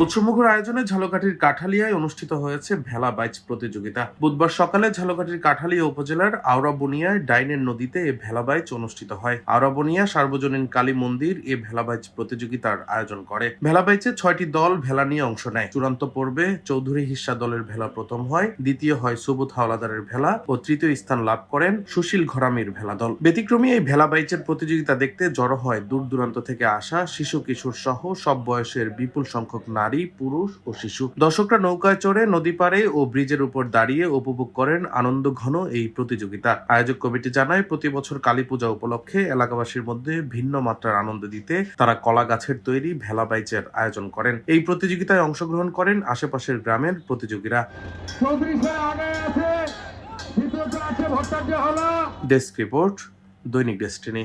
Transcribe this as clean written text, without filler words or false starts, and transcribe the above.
উৎসবমুখর আয়োজনে ঝালকাঠির কাঠালিয়ায় অনুষ্ঠিত হয়েছে ভেলা বাইচ প্রতিযোগিতা। বুধবার সকালে ঝালকাঠির কাঠালিয়া উপজেলার আওড়াবনিয়ায় ডাইনের নদীতে এ ভেলা বাইচ অনুষ্ঠিত হয়। আওড়াবনিয়া সার্বজনীন কালী মন্দির এ ভেলা বাইচ প্রতিযোগিতার আয়োজন করে। ভেলা বাইচে ৬টি দল ভেলা নিয়ে অংশ নেয়। চূড়ান্ত পর্বে চৌধুরী হিস্সা দলের ভেলা প্রথম হয়, দ্বিতীয় হয় সুবুত হাওলাদারের ভেলা ও তৃতীয় স্থান লাভ করেন সুশীল ঘরামির ভেলা দল। ব্যতিক্রমী এই ভেলা বাইচের প্রতিযোগিতা দেখতে জড়ো হয় দূর দূরান্ত থেকে আসা শিশু কিশোর সহ সব বয়সের বিপুল সংখ্যক নারী, পুরুষ ও শিশু। দর্শকরা নৌকায় চড়ে নদী পাড়ে ও ব্রিজের উপর দাঁড়িয়ে উপভোগ করেন আনন্দ ঘন এই প্রতিযোগিতা। আয়োজক কমিটি জানায়, প্রতি বছর কালী পূজা উপলক্ষে এলাকাবাসীর মধ্যে ভিন্ন মাত্রার আনন্দ দিতে তারা কলা গাছের তৈরি ভেলা বাইচের আয়োজন করেন। এই প্রতিযোগিতায় অংশগ্রহণ করেন আশেপাশের গ্রামের প্রতিযোগীরা। ডেস্ক রিপোর্ট, দৈনিক ডেস্টিনি।